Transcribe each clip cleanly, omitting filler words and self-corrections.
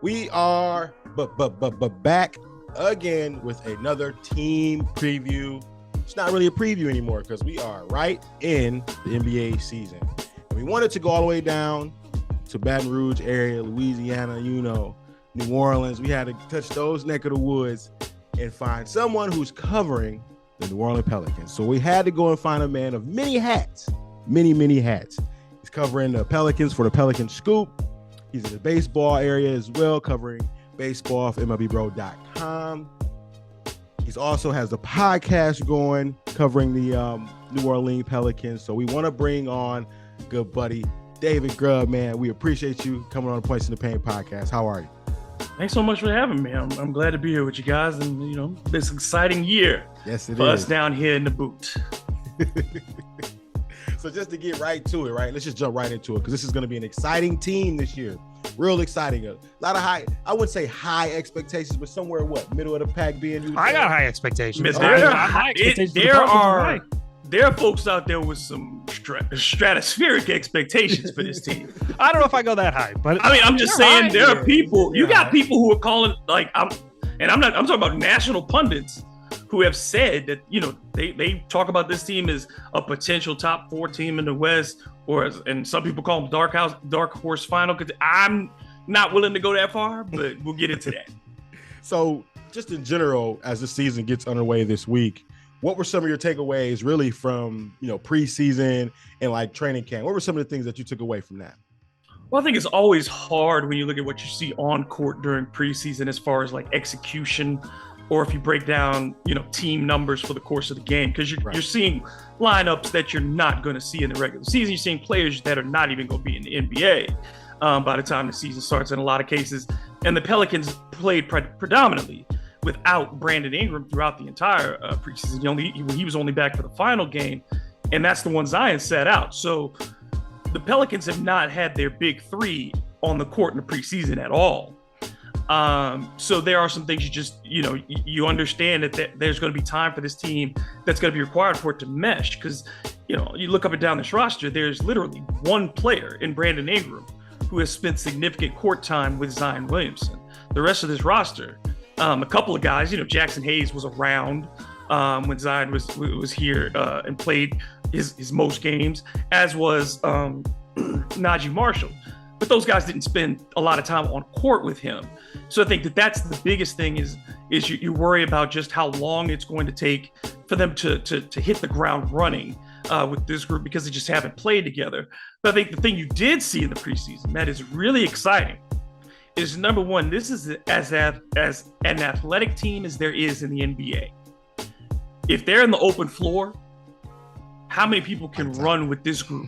We are back again with another team preview. It's not really a preview anymore because we are right in the NBA season. And we wanted to go all the way down to Baton Rouge area, Louisiana, New Orleans. We had to touch those neck of the woods and find someone who's covering the New Orleans Pelicans. So we had to go and find a man of many hats, many hats. He's covering the Pelicans for the Pelican Scoop. He's in the baseball area as well, covering baseball for MLBBro.com. He also has the podcast going, covering the New Orleans Pelicans. So we want to bring on good buddy David Grubb, man. We appreciate you coming on the Points in the Paint podcast. How are you? Thanks so much for having me. I'm glad to be here with you guys, and this exciting year. Yes, it for is. Us down here in the boot. So just to get right to it, right? Let's just jump right into it because this is going to be an exciting team this year. Real exciting. A lot of high, I wouldn't say high expectations, but somewhere middle of the pack being. I got high expectations. There are folks out there with some stratospheric expectations for this team. I don't know if I go that high, but I'm just saying there are people. You got people who are calling I'm talking about national pundits who have said that they talk about this team as a potential top 4 team in the West, and some people call them dark horse final. Because I'm not willing to go that far, but we'll get into that. So, just in general, as the season gets underway this week, what were some of your takeaways really from preseason and training camp? What were some of the things that you took away from that? Well, I think it's always hard when you look at what you see on court during preseason as far as execution, or if you break down, team numbers for the course of the game, because you're seeing lineups that you're not going to see in the regular season. You're seeing players that are not even going to be in the NBA by the time the season starts in a lot of cases. And the Pelicans played predominantly without Brandon Ingram throughout the entire preseason. He was only back for the final game, and that's the one Zion sat out. So the Pelicans have not had their big 3 on the court in the preseason at all. So there are some things you understand that there's going to be time for this team that's going to be required for it to mesh. Because, you look up and down this roster, there's literally one player in Brandon Ingram who has spent significant court time with Zion Williamson. The rest of this roster, a couple of guys, Jackson Hayes was around when Zion was here and played his most games, as was Najee Marshall. But those guys didn't spend a lot of time on court with him. So I think that's the biggest thing is you worry about just how long it's going to take for them to hit the ground running with this group, because they just haven't played together. But I think the thing you did see in the preseason that is really exciting is, number one, this is as an athletic team as there is in the NBA. If they're in the open floor, how many people can run with this group?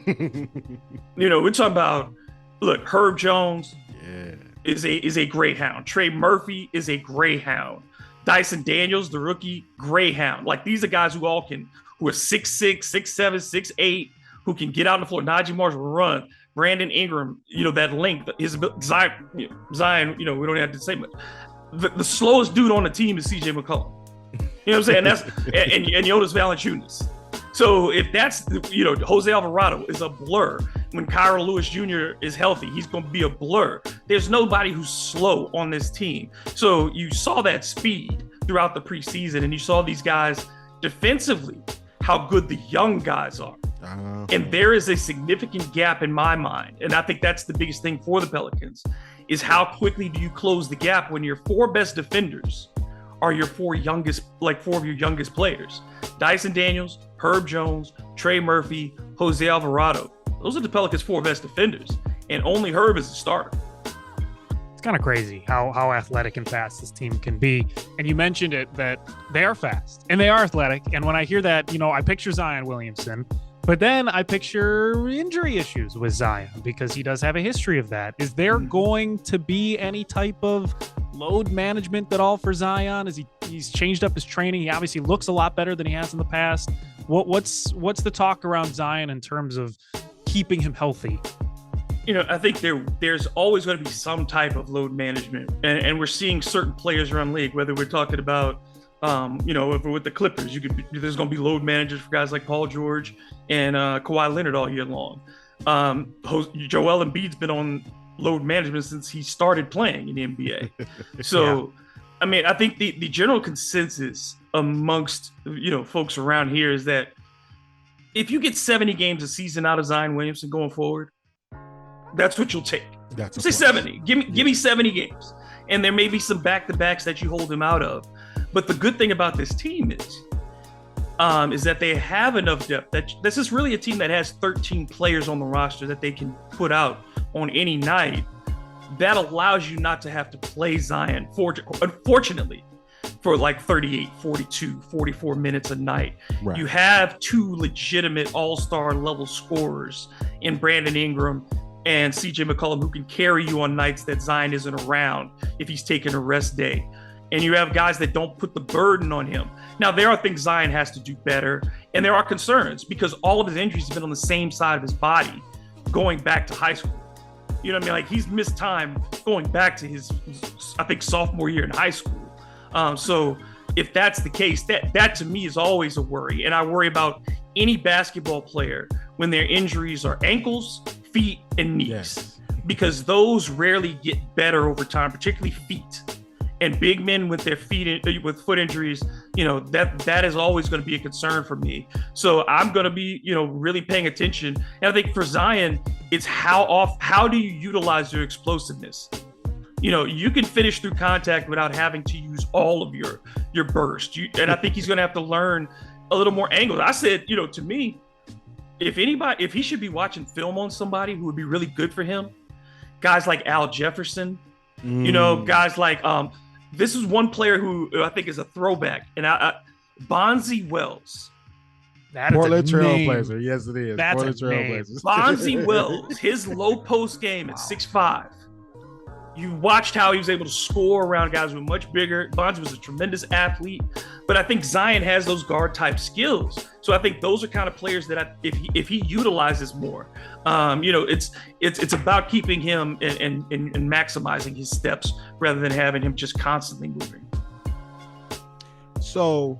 We're talking about, look, Herb Jones is a greyhound. Trey Murphy is a greyhound. Dyson Daniels, the rookie, greyhound. These are guys who are 6'6", 6'7", 6'8", who can get out on the floor. Najee Marshall will run. Brandon Ingram, that length, his Zion, we don't have to say much. The slowest dude on the team is CJ McCollum. You know what I'm saying? That's and Jonas Valanciunas. So if that's, Jose Alvarado is a blur. When Kyra Lewis Jr. is healthy, he's going to be a blur. There's nobody who's slow on this team. So you saw that speed throughout the preseason, and you saw these guys defensively, how good the young guys are. And there is a significant gap in my mind. And I think that's the biggest thing for the Pelicans, is how quickly do you close the gap when your 4 best defenders are your 4 of your youngest players. Dyson Daniels, Herb Jones, Trey Murphy, Jose Alvarado. Those are the Pelicans' 4 best defenders, and only Herb is a starter. It's kind of crazy how athletic and fast this team can be. And you mentioned it, that they are fast and they are athletic. And when I hear that, I picture Zion Williamson, but then I picture injury issues with Zion, because he does have a history of that. Is there going to be any type of load management at all for Zion? He's changed up his training. He obviously looks a lot better than he has in the past. What's the talk around Zion in terms of keeping him healthy? I think there's always going to be some type of load management, and we're seeing certain players around the league, whether we're talking about if we're with the Clippers, there's going to be load managers for guys like Paul George and Kawhi Leonard all year long. Joel Embiid's been on load management since he started playing in the NBA. So, I mean, I think the general consensus amongst, folks around here is that if you get 70 games a season out of Zion Williamson going forward, that's what you'll take. Say 70. Give me 70 games. And there may be some back-to-backs that you hold him out of. But the good thing about this team is that they have enough depth that this is really a team that has 13 players on the roster that they can put out on any night. That allows you not to have to play Zion, unfortunately, for like 38, 42, 44 minutes a night. Right. You have two legitimate all-star level scorers in Brandon Ingram and CJ McCollum who can carry you on nights that Zion isn't around if he's taking a rest day. And you have guys that don't put the burden on him. Now, there are things Zion has to do better, and there are concerns because all of his injuries have been on the same side of his body going back to high school. You know what I mean? Like, he's missed time going back to his I think, sophomore year in high school. So if that's the case, that to me is always a worry. And I worry about any basketball player when their injuries are ankles, feet, and knees, because those rarely get better over time, particularly feet. And big men with their feet, with foot injuries, that is always going to be a concern for me. So I'm going to be, really paying attention. And I think for Zion, it's how do you utilize your explosiveness? You can finish through contact without having to use all of your burst. And I think he's going to have to learn a little more angles. I said, to me, if he should be watching film on somebody who would be really good for him, guys like Al Jefferson, guys like, this is one player who I think is a throwback, and Bonzi Wells. That Portland is a Trailblazer. Yes, it is. That's Portland a name. Trailblazers. Bonzi Wells, his low post game at 6'5". You watched how he was able to score around guys who were much bigger. Bonzi was a tremendous athlete, but I think Zion has those guard type skills. So I think those are kind of players that if he utilizes more, it's about keeping him and maximizing his steps rather than having him just constantly moving. So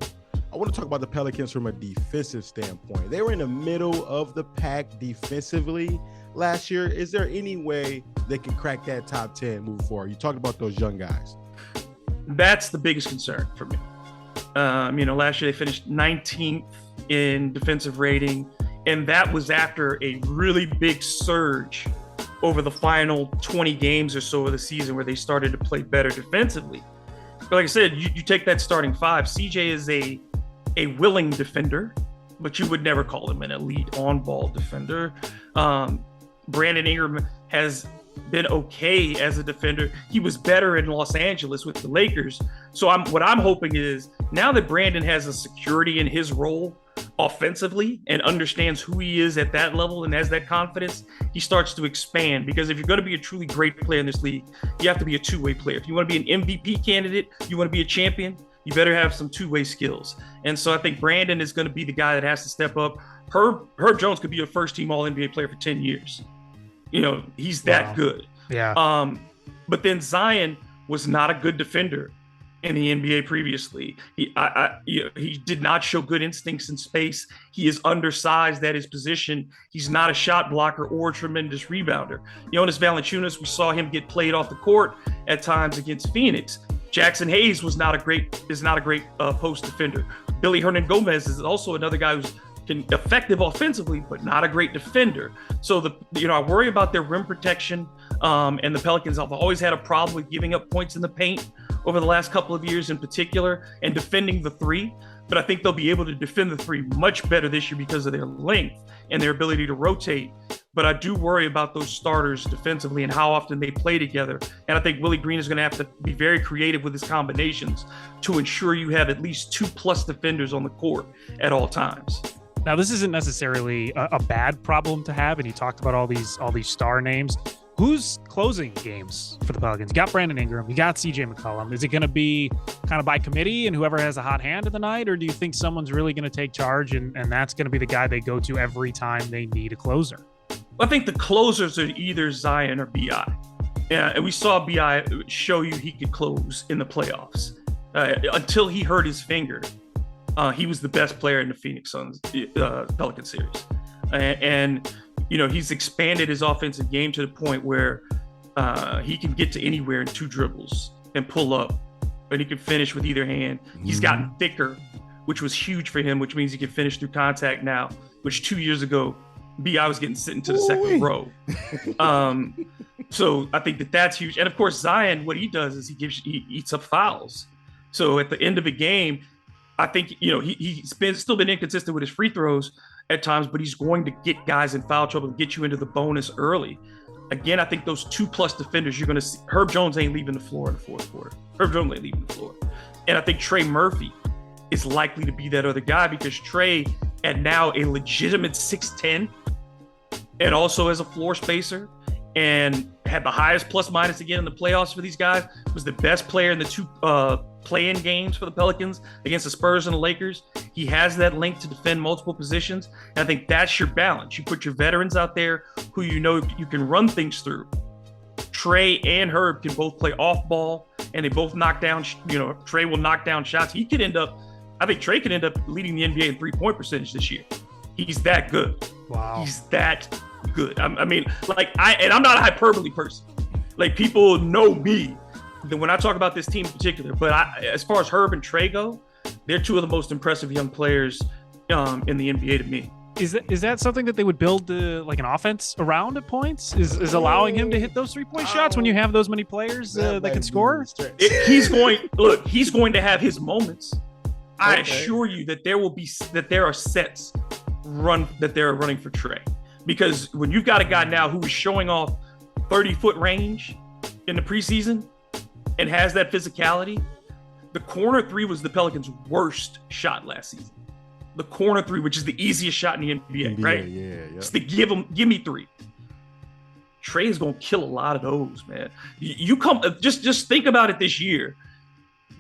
I want to talk about the Pelicans from a defensive standpoint. They were in the middle of the pack defensively last year. Is there any way they can crack that top 10 moving forward? You talked about those young guys. That's the biggest concern for me. Last year they finished 19th in defensive rating, and that was after a really big surge over the final 20 games or so of the season where they started to play better defensively. But like I said, you take that starting five. CJ is a willing defender, but you would never call him an elite on-ball defender. Brandon Ingram has been okay as a defender. He was better in Los Angeles with the Lakers. So what I'm hoping is now that Brandon has a security in his role offensively and understands who he is at that level and has that confidence, he starts to expand. Because if you're going to be a truly great player in this league, you have to be a two-way player. If you want to be an MVP candidate, you want to be a champion, you better have some two-way skills. And so I think Brandon is going to be the guy that has to step up. Herb Jones could be a first-team All-NBA player for 10 years. He's that good. Yeah. But then Zion was not a good defender in the NBA previously. He did not show good instincts in space. He is undersized at his position. He's not a shot blocker or a tremendous rebounder. Jonas Valanciunas, we saw him get played off the court at times against Phoenix. Jackson Hayes is not a great post defender. Billy Hernan-Gomez is also another guy who's effective offensively, but not a great defender. So I worry about their rim protection. And the Pelicans have always had a problem with giving up points in the paint over the last couple of years in particular, and defending the three. But I think they'll be able to defend the three much better this year because of their length and their ability to rotate. But I do worry about those starters defensively and how often they play together. And I think Willie Green is going to have to be very creative with his combinations to ensure you have at least 2+ defenders on the court at all times. Now, this isn't necessarily a bad problem to have, and you talked about all these star names. Who's closing games for the Pelicans? You got Brandon Ingram, you got CJ McCollum. Is it going to be kind of by committee and whoever has a hot hand of the night, or do you think someone's really going to take charge and that's going to be the guy they go to every time they need a closer? Well, I think the closers are either Zion or B.I. And we saw B.I. show you he could close in the playoffs. Until he hurt his finger, he was the best player in the Phoenix Suns Pelican series. And he's expanded his offensive game to the point where He can get to anywhere in 2 dribbles and pull up, and he can finish with either hand. He's gotten thicker, which was huge for him, which means he can finish through contact now, which 2 years ago, B.I. was getting sent into the second row. So I think that's huge. And of course, Zion, what he does is he eats up fouls. So at the end of a game, I think, he's still been inconsistent with his free throws at times, but he's going to get guys in foul trouble and get you into the bonus early. Again, I think those 2+ defenders, you're going to see. Herb Jones ain't leaving the floor in the fourth quarter. Herb Jones ain't leaving the floor. And I think Trey Murphy is likely to be that other guy, because Trey, at now a legitimate 6'10", and also as a floor spacer, and had the highest plus minus again in the playoffs for these guys, was the best player in the 2 play-in games for the Pelicans against the Spurs and the Lakers. He has that length to defend multiple positions. And I think that's your balance. You put your veterans out there who you can run things through. Trey and Herb can both play off ball, and they both knock down, Trey will knock down shots. I think Trey could end up leading the NBA in 3-point percentage this year. He's that good. Wow. He's that good. I'm not a hyperbole person. Like, people know me when I talk about this team in particular, but as far as Herb and Trey go, they're 2 of the most impressive young players in the NBA to me. Is that something that they would build like an offense around at points? Is allowing him to hit those 3-point shots when you have those many players that can score? He's going to have his moments. I assure you that there are sets that they're running for Trey, because when you've got a guy now who is showing off 30-foot range in the preseason and has that physicality, the corner 3 was the Pelicans' worst shot last season. The corner 3, which is the easiest shot in the NBA, right? Yeah. It's the give me 3. Trey is going to kill a lot of those, man. Just think about it this year.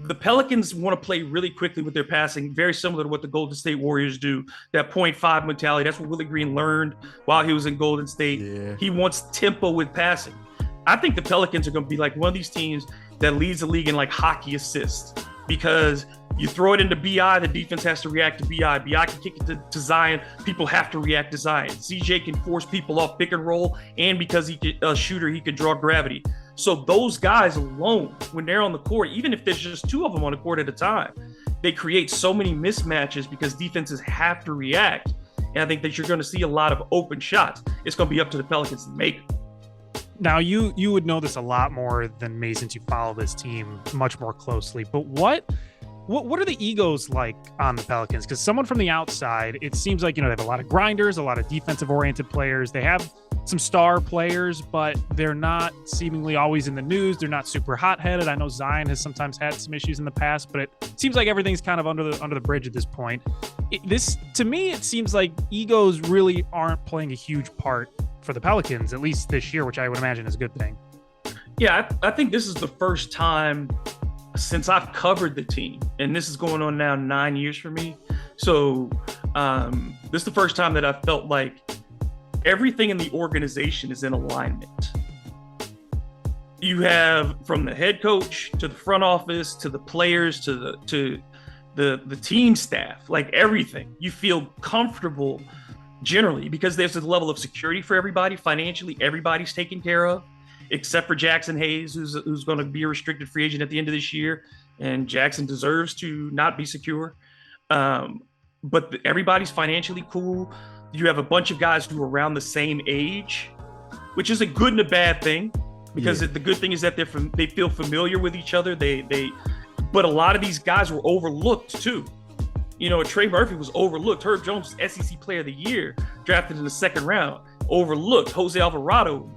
The Pelicans want to play really quickly with their passing, very similar to what the Golden State Warriors do, that 0.5 mentality. That's what Willie Green learned while he was in Golden State. Yeah. He wants tempo with passing. I think the Pelicans are going to be like one of these teams that leads the league in like hockey assists, because you throw it into B.I., the defense has to react to B.I. B.I. can kick it to Zion. People have to react to Zion. CJ can force people off pick and roll, and because he can a shooter, he can draw gravity. So those guys alone, when they're on the court, even if there's just 2 of them on the court at a time, they create so many mismatches because defenses have to react. And I think that you're going to see a lot of open shots. It's going to be up to the Pelicans to make them. Now, you would know this a lot more than me, since you follow this team much more closely. But what are the egos like on the Pelicans? Because someone from the outside, it seems like, they have a lot of grinders, a lot of defensive-oriented players. They have some star players, but they're not seemingly always in the news. They're not super hot-headed. I know Zion has sometimes had some issues in the past, but it seems like everything's kind of under the bridge at this point. To me, it seems like egos really aren't playing a huge part for the Pelicans, at least this year, which I would imagine is a good thing. Yeah, I think this is the first time since I've covered the team, and this is going on now 9 years for me. So this is the first time that I felt like everything in the organization is in alignment. You have, from the head coach to the front office to the players to the team staff, like everything, you feel comfortable generally because there's a level of security for everybody. Financially, everybody's taken care of, except for Jackson Hayes, who's going to be a restricted free agent at the end of this year. And Jackson deserves to not be secure. But everybody's financially cool. You have a bunch of guys who are around the same age, which is a good and a bad thing, because the good thing is that they feel familiar with each other. But a lot of these guys were overlooked too. Trey Murphy was overlooked. Herb Jones, SEC Player of the Year, drafted in the second round, overlooked. Jose Alvarado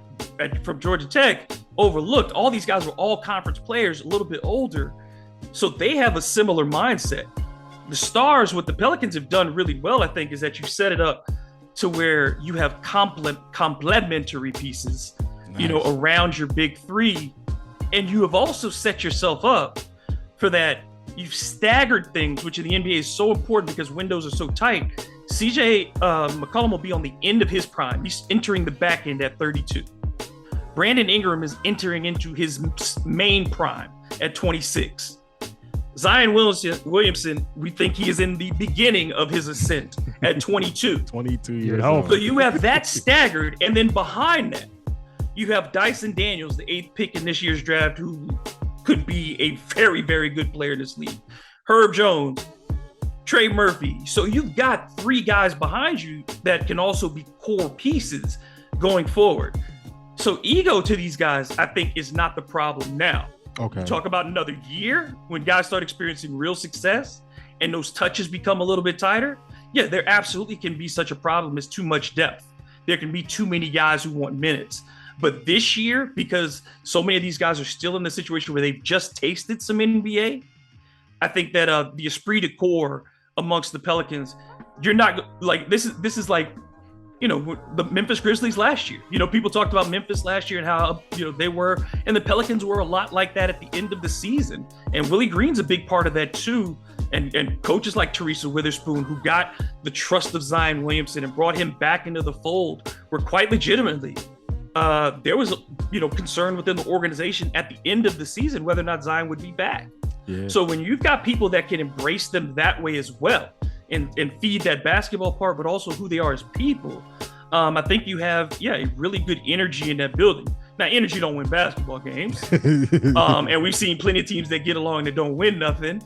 from Georgia Tech, overlooked. All these guys were all conference players, a little bit older. So they have a similar mindset. The Stars, what the Pelicans have done really well, I think, is that you set it up to where you have complementary pieces, nice, around your big 3. And you have also set yourself up for that. You've staggered things, which in the NBA is so important because windows are so tight. CJ McCollum will be on the end of his prime. He's entering the back end at 32. Brandon Ingram is entering into his main prime at 26. Zion Williamson, we think he is in the beginning of his ascent at 22. 22 years old. So you have that staggered, and then behind that, you have Dyson Daniels, the 8th pick in this year's draft, who could be a very, very good player in this league. Herb Jones, Trey Murphy. So you've got 3 guys behind you that can also be core pieces going forward. So ego to these guys, I think, is not the problem now. Okay. Talk about another year when guys start experiencing real success and those touches become a little bit tighter. Yeah, there absolutely can be such a problem as too much depth. There can be too many guys who want minutes. But this year, because so many of these guys are still in the situation where they've just tasted some NBA, I think that the esprit de corps amongst the Pelicans, you're not like this is like, you know, the Memphis Grizzlies last year. You know, people talked about Memphis last year and how, you know, they were, and the Pelicans were a lot like that at the end of the season. And Willie Green's a big part of that too. And coaches like Teresa Witherspoon, who got the trust of Zion Williamson and brought him back into the fold, were quite legitimately. There was, you know, concern within the organization at the end of the season whether or not Zion would be back. Yeah. So when you've got people that can embrace them that way as well and feed that basketball part, but also who they are as people, I think you have, a really good energy in that building. Now, energy don't win basketball games. And we've seen plenty of teams that get along that don't win nothing.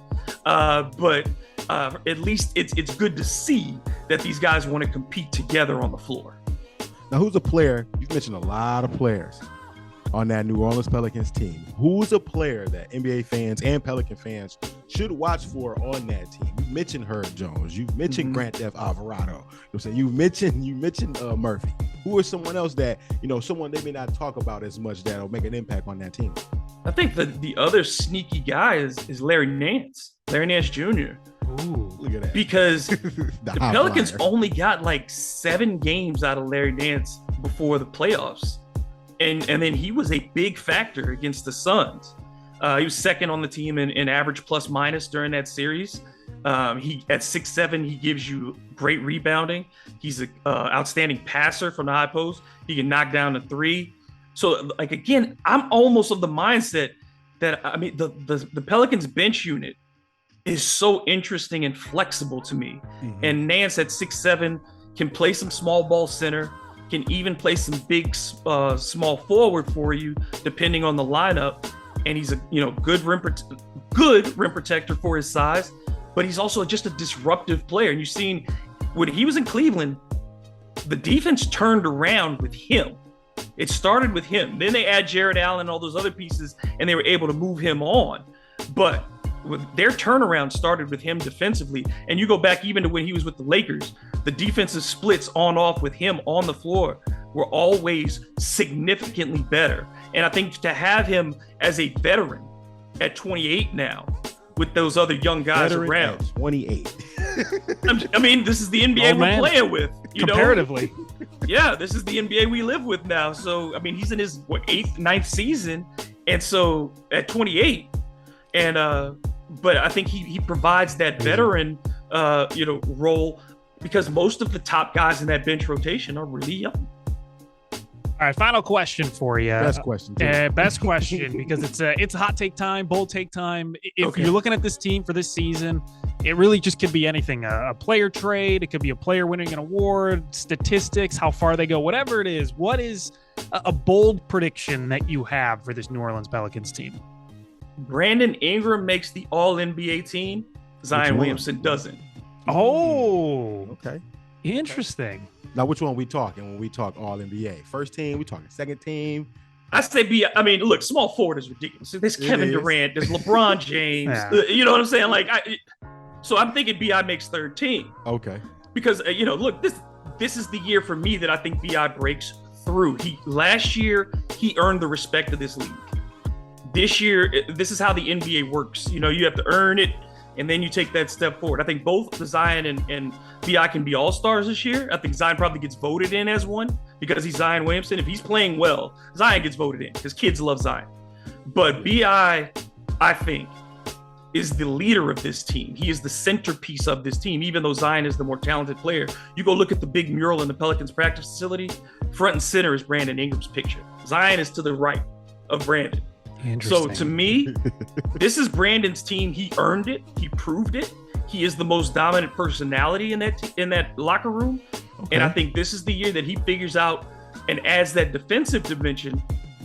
But at least it's good to see that these guys want to compete together on the floor. Now, who's a player? You've mentioned a lot of players on that New Orleans Pelicans team. Who's a player that NBA fans and Pelican fans should watch for on that team? You mentioned Herb Jones. You mentioned Grant Theft Alvarado. You know what I'm saying? You mentioned Murphy. Who is someone else that, you know, someone they may not talk about as much that'll make an impact on that team? I think the other sneaky guy is Larry Nance Jr. Ooh, look at that. Because the Pelicans only got like 7 games out of Larry Nance before the playoffs. And then he was a big factor against the Suns. He was second on the team in average plus minus during that series. He at 6'7", he gives you great rebounding. He's an outstanding passer from the high post. He can knock down a 3. So, like, again, I'm almost of the mindset that, I mean, the Pelicans bench unit is so interesting and flexible to me. Mm-hmm. And Nance at 6'7" can play some small ball center, can even play some big small forward for you, depending on the lineup. And he's a good rim protector for his size, but he's also just a disruptive player. And you've seen when he was in Cleveland, the defense turned around with him. It started with him. Then they add Jared Allen and all those other pieces, and they were able to move him on. But their turnaround started with him defensively. And you go back even to when he was with the Lakers, the defensive splits on-off with him on the floor were always significantly better. And I think to have him as a veteran at 28 now, with those other young guys veteran around. At 28. I mean, this is the NBA we're playing with. Comparatively. Yeah, this is the NBA we live with now. So, I mean, he's in his 8th, 9th season. And so at 28, and but I think he provides that veteran role because most of the top guys in that bench rotation are really young. All right, final question for you. Best question. Best question, because it's hot take time, bold take time. If you're looking at this team for this season, it really just could be anything. A player trade, it could be a player winning an award, statistics, how far they go, whatever it is. What is a bold prediction that you have for this New Orleans Pelicans team? Brandon Ingram makes the All-NBA team. Zion Williamson doesn't. Oh, okay. Interesting. Now, which one we talking when we talk All-NBA? First team? We talking second team? I say I mean, look, small forward is ridiculous. There's Kevin Durant. There's LeBron James. Yeah. You know what I'm saying? So I'm thinking B.I. makes third team. Okay. Because, look, this is the year for me that I think B.I. breaks through. Last year, he earned the respect of this league. This year, this is how the NBA works. You have to earn it, and then you take that step forward. I think both Zion and B.I. can be all-stars this year. I think Zion probably gets voted in as one because he's Zion Williamson. If he's playing well, Zion gets voted in because kids love Zion. But B.I., I think, is the leader of this team. He is the centerpiece of this team, even though Zion is the more talented player. You go look at the big mural in the Pelicans practice facility, front and center is Brandon Ingram's picture. Zion is to the right of Brandon. So to me, this is Brandon's team. He earned it. He proved it. He is the most dominant personality in that locker room. Okay. And I think this is the year that he figures out and adds that defensive dimension.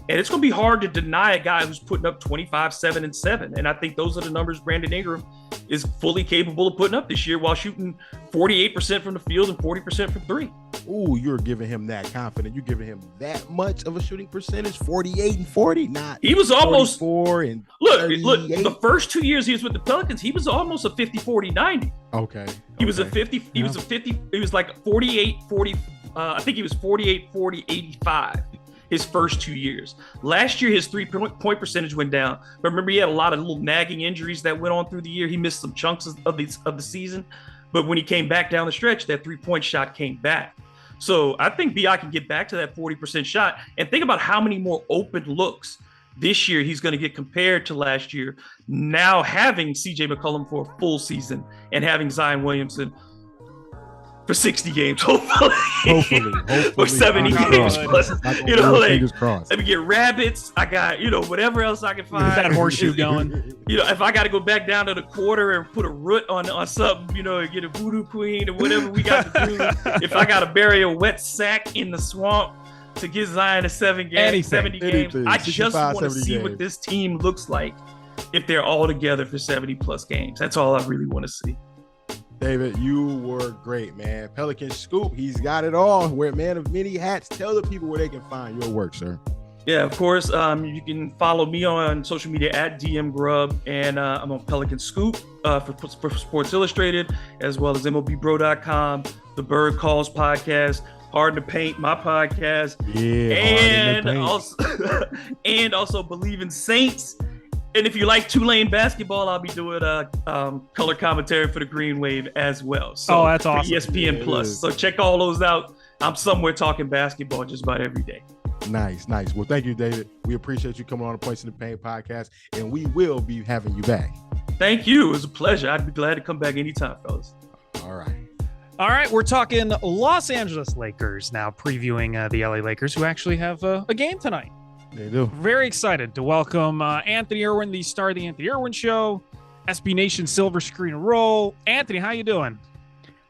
And it's going to be hard to deny a guy who's putting up 25, 7, and 7. And I think those are the numbers Brandon Ingram is fully capable of putting up this year while shooting 48% from the field and 40% from three. Ooh, you're giving him that confidence. You're giving him that much of a shooting percentage, 48 and 40, not he was almost 44 and look, the first 2 years he was with the Pelicans, he was almost a 50-40-90. Okay. He was a 50, he was a 50, he was like 48-40, I think he was 48-40-85. His first 2 years. Last year, his 3-point percentage went down. But remember, he had a lot of little nagging injuries that went on through the year. He missed some chunks of the season. But when he came back down the stretch, that 3-point shot came back. So I think B.I. can get back to that 40% shot. And think about how many more open looks this year he's going to get compared to last year. Now having C.J. McCollum for a full season and having Zion Williamson for 60 games, hopefully. Or 70 games plus. Let me get rabbits. I got, whatever else I can find. Get that horseshoe going. If I got to go back down to the quarter and put a root on something, and get a voodoo queen or whatever we got to do. If I got to bury a wet sack in the swamp to get Zion to 70 games, I just want to see what this team looks like if they're all together for 70 plus games. That's all I really want to see. David, you were great, man. Pelican Scoop, he's got it all. We're a man of many hats. Tell the people where they can find your work, sir. Yeah, of course. You can follow me on social media at DM Grubb, and I'm on Pelican Scoop for Sports Illustrated, as well as MLBBro.com, the Bird Calls podcast, Hard to Paint, my podcast, and also Believe in Saints. And if you like Tulane basketball, I'll be doing color commentary for the Green Wave as well. So that's awesome. ESPN Plus. So check all those out. I'm somewhere talking basketball just about every day. Nice. Well, thank you, David. We appreciate you coming on the Points in the Paint podcast, and we will be having you back. Thank you. It was a pleasure. I'd be glad to come back anytime, fellas. All right. All right, we're talking Los Angeles Lakers now, previewing the LA Lakers, who actually have a game tonight. They do. Very excited to welcome Anthony Irwin, the star of the Anthony Irwin Show, SB Nation Silver Screen Roll. Anthony, how you doing?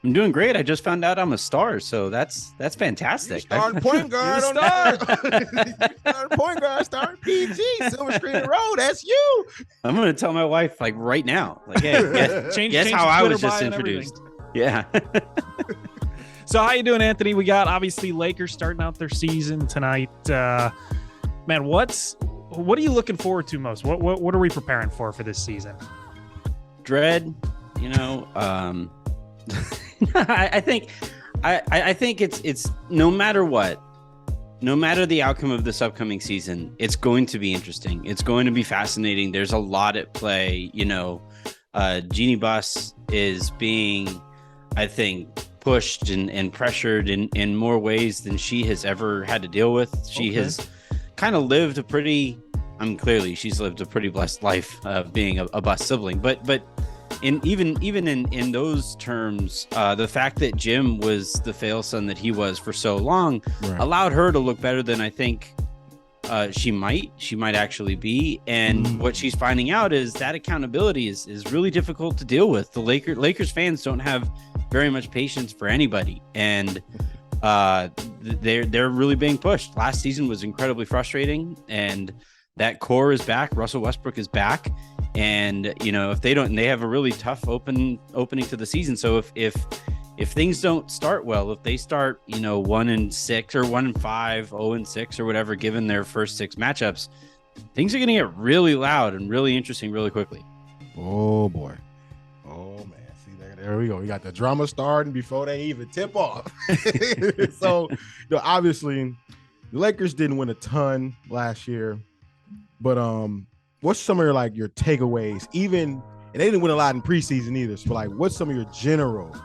I'm doing great. I just found out I'm a star, so that's fantastic. Starting point guard on that. Starting point guard, starting PG, Silver Screen Roll. That's you. I'm going to tell my wife right now. Hey, guess how I was just introduced. Yeah. So how you doing, Anthony? We got obviously Lakers starting out their season tonight. Man, what are you looking forward to most? What are we preparing for this season? Dread, I think it's no matter what, no matter the outcome of this upcoming season, it's going to be interesting. It's going to be fascinating. There's a lot at play. Jeannie Buss is being, I think, pushed and pressured in more ways than she has ever had to deal with. She has kind of lived clearly she's lived a pretty blessed life being a Buss sibling, but even in those terms, the fact that Jim was the fail son that he was for so long allowed her to look better than I think she might actually be. And what she's finding out is that accountability is really difficult to deal with. The Lakers fans don't have very much patience for anybody, and they're really being pushed. Last season was incredibly frustrating, and that core is back. Russell Westbrook is back. And, if they don't, they have a really tough opening to the season. So if things don't start well, if they start, 1-6 or 1-5, 0-6 or whatever, given their first 6 matchups, things are going to get really loud and really interesting really quickly. Oh boy. Oh man. See, there we go. We got the drama starting before they even tip off. So, obviously the Lakers didn't win a ton last year, but, what's some of your takeaways? And they didn't win a lot in preseason either. So what's some of your general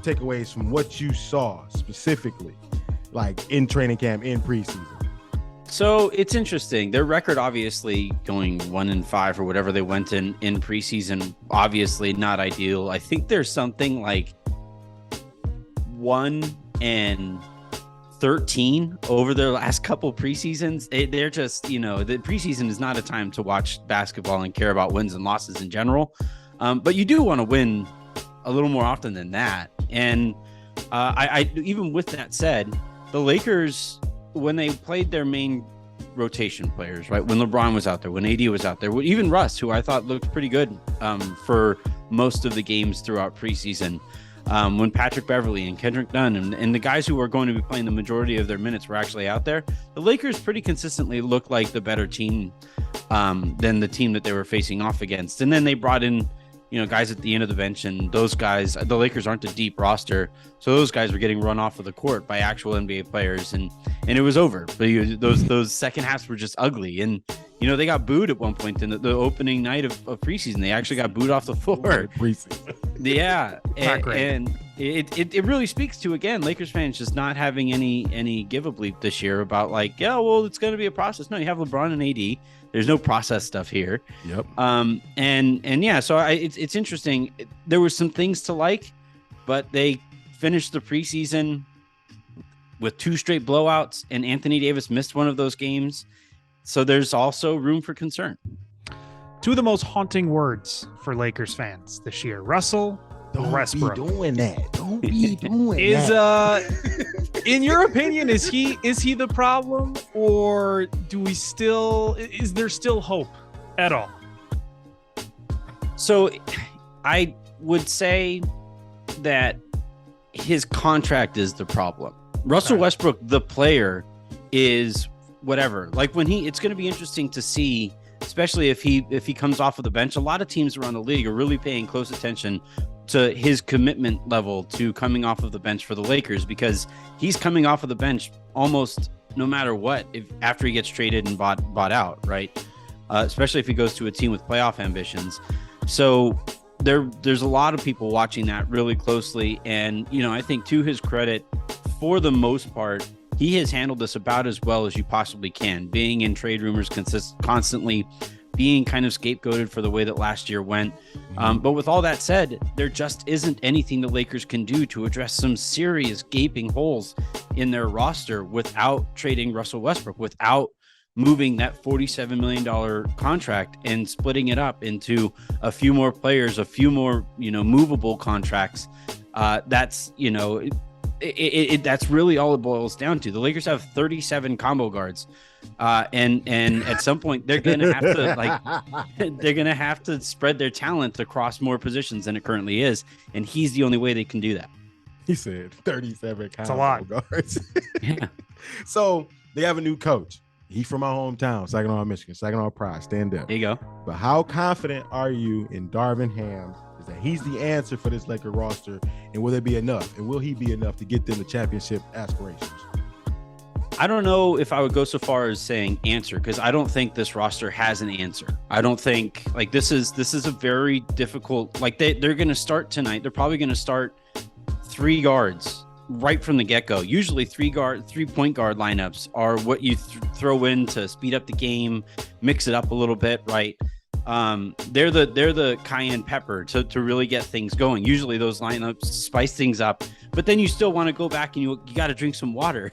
takeaways from what you saw specifically, in training camp, in preseason? So it's interesting. Their record, obviously going 1-5 or whatever they went in preseason, obviously not ideal. I think there's something like 1-13 over their last couple preseasons. They're just, the preseason is not a time to watch basketball and care about wins and losses in general. But you do want to win a little more often than that. And I even with that said, the Lakers when they played their main rotation players, right? When LeBron was out there, when AD was out there, even Russ, who I thought looked pretty good for most of the games throughout preseason, when Patrick Beverley and Kendrick Nunn and the guys who were going to be playing the majority of their minutes were actually out there, the Lakers pretty consistently looked like the better team than the team that they were facing off against. And then they brought in, guys at the end of the bench, and those guys, the Lakers aren't a deep roster, so those guys were getting run off of the court by actual NBA players, and it was over. But those second halves were just ugly, and they got booed at one point in the opening night of preseason. They actually got booed off the floor. Yeah, and it really speaks to, again, Lakers fans just not having any give a bleep this year about like, yeah, well, it's going to be a process. No, you have LeBron and AD. There's no process stuff here. Yep. And yeah, so it's interesting. There were some things to like, but they finished the preseason with 2 straight blowouts, and Anthony Davis missed one of those games. So there's also room for concern. 2 of the most haunting words for Lakers fans this year: Russell, Westbrook. Don't be doing that. Don't be doing Is that. In your opinion, is he the problem, or is there still hope at all? So I would say that his contract is the problem. Russell Westbrook, the player, is whatever. Like it's going to be interesting to see, especially if he comes off of the bench. A lot of teams around the league are really paying close attention to his commitment level to coming off of the bench for the Lakers, because he's coming off of the bench almost no matter what after he gets traded and bought out, right? Especially if he goes to a team with playoff ambitions. So there's a lot of people watching that really closely, and I think, to his credit, for the most part, he has handled this about as well as you possibly can, being in trade rumors constantly, being kind of scapegoated for the way that last year went. But with all that said, there just isn't anything the Lakers can do to address some serious gaping holes in their roster without trading Russell Westbrook, without moving that $47 million contract and splitting it up into a few more players, a few more, movable contracts. That's really all it boils down to. The Lakers have 37 combo guards. And at some point they're gonna have to spread their talent across more positions than it currently is, and he's the only way they can do that. He said 37 That's a lot. guards. Yeah. So they have a new coach. He's from my hometown, Saginaw, Michigan. Saginaw Pride. Stand up. There you go. But how confident are you in Darvin Ham? Is that he's the answer for this Laker roster, and will it be enough? And will he be enough to get them the championship aspirations? I don't know if I would go so far as saying answer, because I don't think this roster has an answer. I don't think this is a very difficult, they're going to start tonight. They're probably going to start 3 guards right from the get-go. Usually 3-point guard lineups are what you throw in to speed up the game, mix it up a little bit, right? They're the cayenne pepper to really get things going. Usually those lineups spice things up, but then you still want to go back and you got to drink some water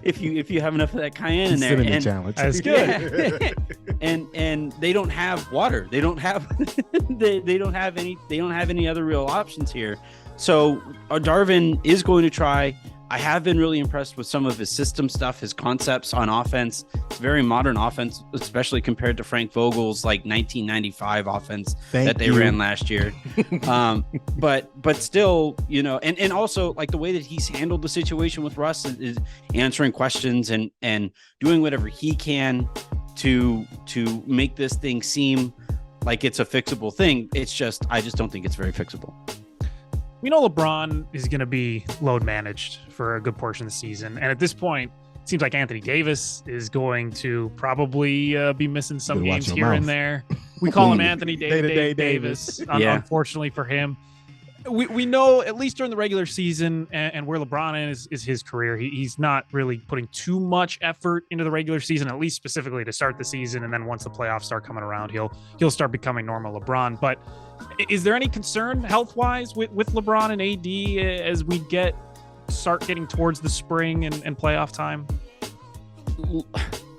if you have enough of that cayenne in there. And challenge. That's good. Yeah. and they don't have water. They don't have they don't have any other real options here. So Darvin is going to try. I have been really impressed with some of his system stuff, his concepts on offense. It's very modern offense, especially compared to Frank Vogel's 1995 offense that they ran last year. But still, and also the way that he's handled the situation with Russ is answering questions and doing whatever he can to make this thing seem like it's a fixable thing. I just don't think it's very fixable. We know LeBron is going to be load managed for a good portion of the season. And at this point, it seems like Anthony Davis is going to probably be missing some games here and there. We call him Anthony Davis, unfortunately for him. We know, at least during the regular season and where LeBron is his career, he's not really putting too much effort into the regular season, at least specifically to start the season. And then once the playoffs start coming around, he'll start becoming normal LeBron. But is there any concern health-wise with LeBron and AD as we start getting towards the spring and playoff time?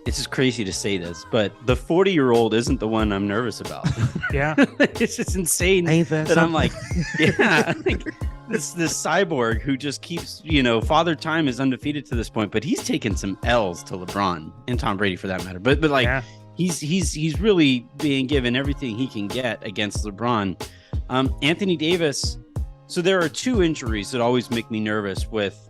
This is crazy to say this, but the 40-year-old isn't the one I'm nervous about. Yeah. It's just insane Ain't that I'm like, yeah. this cyborg who just keeps, Father Time is undefeated to this point, but he's taken some L's to LeBron and Tom Brady for that matter. But he's really being given everything he can get against LeBron. Anthony Davis. So there are two injuries that always make me nervous with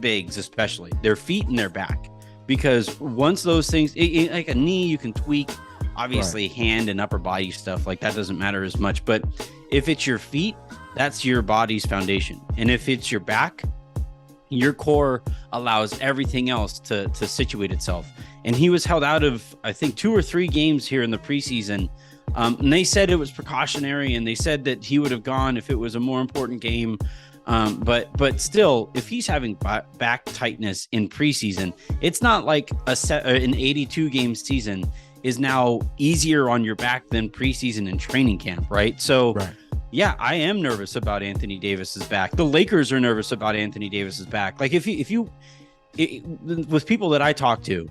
bigs, especially their feet and their back, because once those things, like a knee, you can tweak. Obviously, hand and upper body stuff like that doesn't matter as much. But if it's your feet, that's your body's foundation. And if it's your back, your core allows everything else to situate itself. And he was held out of, I think, 2 or 3 games here in the preseason. And they said it was precautionary, and they said that he would have gone if it was a more important game. But still, if he's having back tightness in preseason, it's not like an 82 game season is now easier on your back than preseason and training camp, right? So, yeah, I am nervous about Anthony Davis's back. The Lakers are nervous about Anthony Davis's back. Like if you with people that I talk to,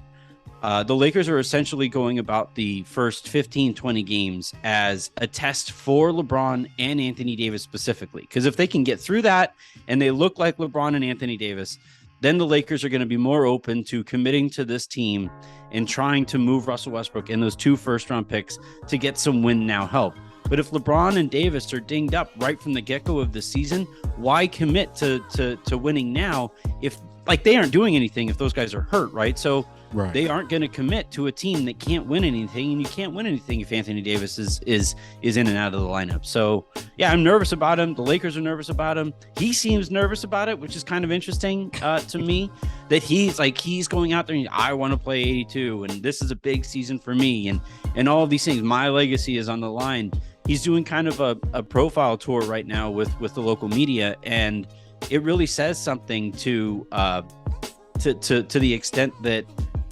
the Lakers are essentially going about the first 15, 20 games as a test for LeBron and Anthony Davis specifically. Because if they can get through that and they look like LeBron and Anthony Davis, then the Lakers are going to be more open to committing to this team and trying to move Russell Westbrook and those 2 first-round picks to get some win now help. But if LeBron and Davis are dinged up right from the get-go of the season, why commit to winning now if they aren't doing anything if those guys are hurt, right? So they aren't going to commit to a team that can't win anything, and you can't win anything if Anthony Davis is in and out of the lineup. So, yeah, I'm nervous about him. The Lakers are nervous about him. He seems nervous about it, which is kind of interesting to me, that he's going out there and I want to play 82, and this is a big season for me, and all of these things. My legacy is on the line. He's doing kind of a profile tour right now with the local media, and it really says something to the extent that,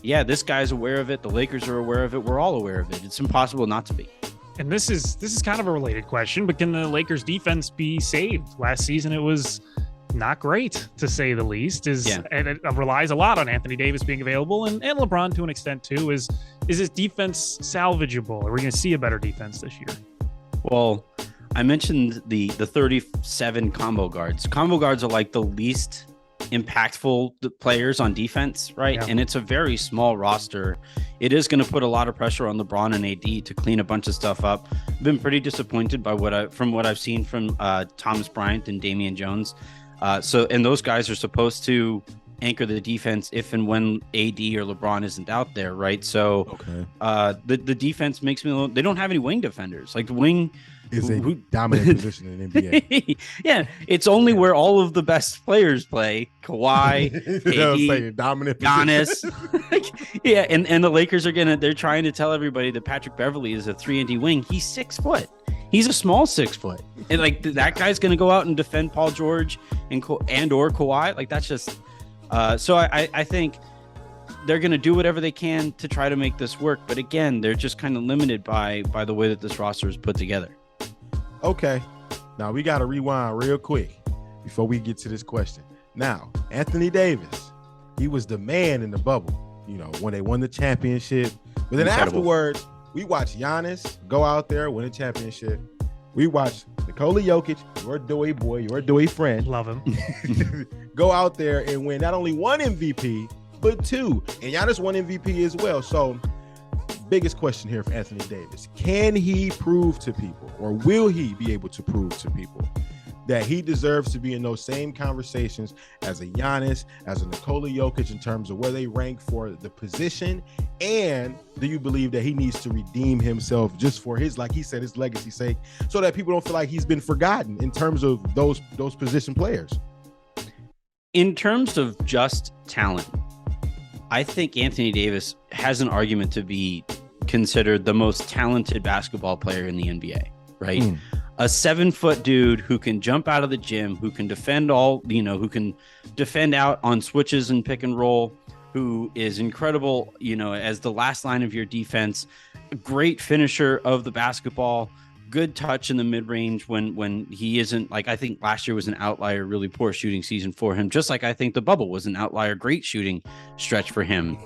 yeah, this guy's aware of it. The Lakers are aware of it. We're all aware of it. It's impossible not to be. And this is kind of a related question, but can the Lakers defense be saved? Last season, it was not great, to say the least. And it relies a lot on Anthony Davis being available and LeBron to an extent too. Is his defense salvageable? Are we going to see a better defense this year? Well, I mentioned the 37 combo guards. Combo guards are like the least impactful players on defense, right? Yeah. And it's a very small roster. It is going to put a lot of pressure on LeBron and AD to clean a bunch of stuff up. I've been pretty disappointed by what I've seen from Thomas Bryant and Damian Jones. And those guys are supposed to anchor the defense if and when AD or LeBron isn't out there, right? So the defense makes me. They don't have any wing defenders. Like the wing is a dominant position in the NBA. Yeah, it's only where all of the best players play. Kawhi, AD, dominant Giannis. Yeah, and the Lakers they're trying to tell everybody that Patrick Beverley is a 3-and-D wing. He's 6 foot. He's a small 6 foot. And like that guy's going to go out and defend Paul George and or Kawhi. Like that's just so I think they're going to do whatever they can to try to make this work. But again, they're just kind of limited by the way that this roster is put together. Okay. Now we got to rewind real quick before we get to this question. Now, Anthony Davis, he was the man in the bubble, when they won the championship. But then afterwards, we watched Giannis go out there, win a championship. We watched Nikola Jokic, your Dewey boy, your Dewey friend. Love him. Go out there and win not only 1 MVP, but 2. And Giannis won MVP as well. So, biggest question here for Anthony Davis. Can he prove to people, or will he be able to prove to people, that he deserves to be in those same conversations as a Giannis, as a Nikola Jokic, in terms of where they rank for the position? And do you believe that he needs to redeem himself just for his, like he said, his legacy's sake, so that people don't feel like he's been forgotten in terms of those position players? In terms of just talent, I think Anthony Davis has an argument to be considered the most talented basketball player in the NBA, right? A 7-foot dude who can jump out of the gym, who can defend who can defend out on switches and pick and roll, who is incredible, as the last line of your defense, a great finisher of the basketball, good touch in the mid-range when he isn't, like, I think last year was an outlier, really poor shooting season for him, just like I think the bubble was an outlier, great shooting stretch for him.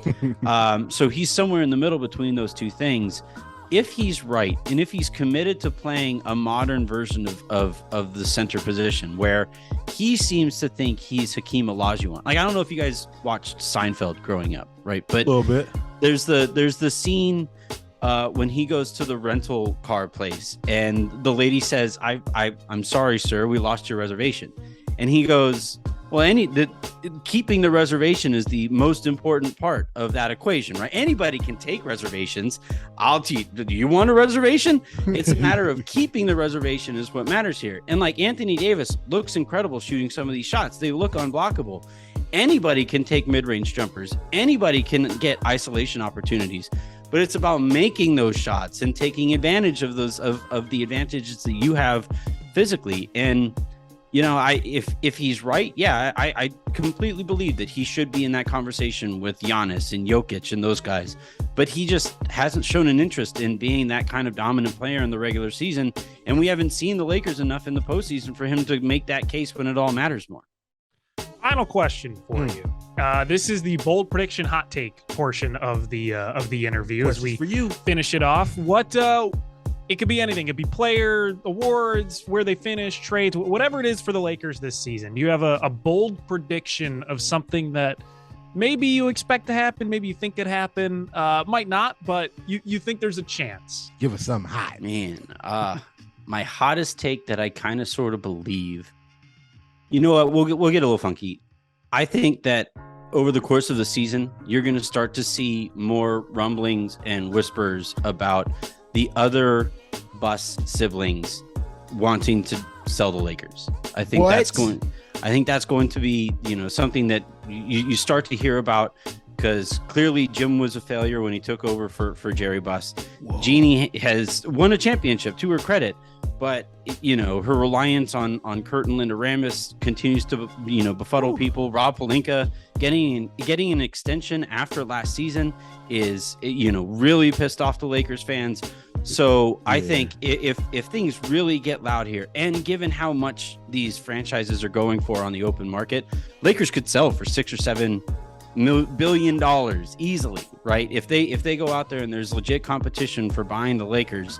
So he's somewhere in the middle between those two things. if he's right, and if he's committed to playing a modern version of the center position, where he seems to think he's Hakeem Olajuwon. Like, I don't know if you guys watched Seinfeld growing up, right? But a little bit. There's the scene when he goes to the rental car place, and the lady says, "I'm sorry, sir, we lost your reservation," and he goes, "Well, keeping the reservation is the most important part of that equation, right? Anybody can take reservations. Do you want a reservation? It's a matter of keeping the reservation is what matters here." And like, Anthony Davis looks incredible shooting some of these shots. They look unblockable. Anybody can take mid-range jumpers. Anybody can get isolation opportunities. But it's about making those shots and taking advantage of those of the advantages that you have physically. And if he's right, I completely believe that he should be in that conversation with Giannis and Jokic and those guys. But he just hasn't shown an interest in being that kind of dominant player in the regular season. And we haven't seen the Lakers enough in the postseason for him to make that case when it all matters more. Final question for you. This is the bold prediction hot take portion of the interview. As we finish it off. What it could be anything. It could be player awards, where they finish, trades, whatever it is for the Lakers this season. You have a bold prediction of something that maybe you expect to happen, maybe you think could happen, might not, but you think there's a chance. Give us something hot, man. My hottest take that I kind of sort of believe. You know what? We'll get a little funky. I think that over the course of the season, you're going to start to see more rumblings and whispers about the other Buss siblings wanting to sell the Lakers. I think that's going to be, something that you start to hear about, because clearly Jim was a failure when he took over for Jerry Buss. Whoa. Jeannie has won a championship, to her credit, but her reliance on Kurt and Linda Rambis continues to befuddle people. Rob Pelinka getting an extension after last season is really pissed off the Lakers fans. So I think if things really get loud here, and given how much these franchises are going for on the open market, Lakers could sell for $6 or $7 billion easily, right? If they go out there and there's legit competition for buying the Lakers,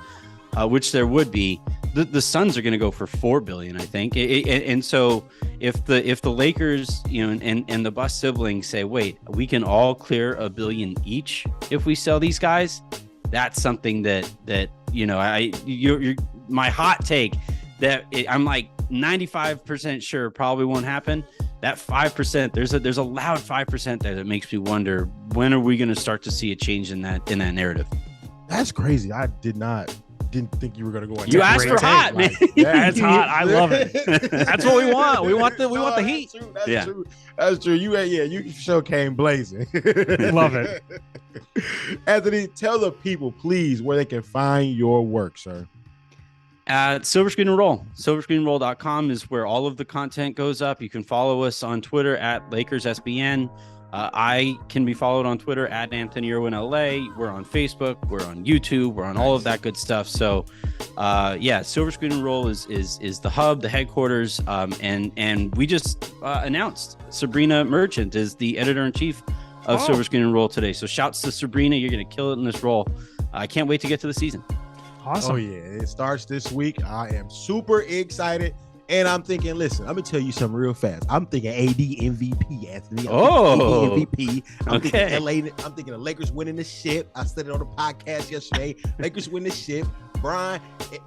which there would be, the Suns are going to go for $4 billion, I think. And so if the Lakers, and the Buss siblings say, wait, we can all clear $1 billion each if we sell these guys, that's something that you're my hot take that I'm like 95% sure probably won't happen. That 5%, there's a loud 5% there that makes me wonder, when are we going to start to see a change in that narrative? That's crazy. I didn't think you were going to go on. You asked for hot, man. That's hot. I love it. That's what we want. We want the heat. That's true. That's true. You sure came blazing. Love it. Anthony, tell the people, please, where they can find your work, sir. Silver Screen and Roll. SilverScreenRoll.com is where all of the content goes up. You can follow us on Twitter at LakersSBN. I can be followed on Twitter at Anthony Irwin LA. We're on Facebook. We're on YouTube. We're on all of that good stuff. So, Silver Screen and Roll is the hub, the headquarters. And we just announced Sabrina Merchant is the editor-in-chief of Silver Screen and Roll today. So shouts to Sabrina. You're going to kill it in this role. I can't wait to get to the season. Awesome. Oh, yeah. It starts this week. I am super excited. And I'm thinking, listen, I'm going to tell you something real fast. I'm thinking AD MVP, Anthony. AD MVP. Thinking LA. I'm thinking the Lakers winning the ship. I said it on the podcast yesterday. Lakers win the ship. Brian,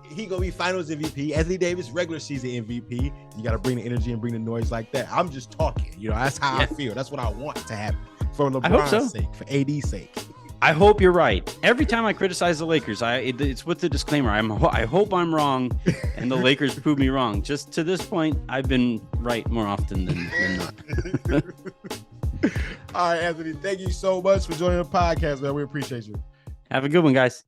he going to be finals MVP. Anthony Davis, regular season MVP. You got to bring the energy and bring the noise like that. I'm just talking. That's how I feel. That's what I want to happen for LeBron's sake, for AD's sake. I hope you're right. Every time I criticize the Lakers, it's with the disclaimer. I hope I'm wrong, and the Lakers prove me wrong. Just to this point, I've been right more often than not. All right, Anthony, thank you so much for joining the podcast, man. We appreciate you. Have a good one, guys.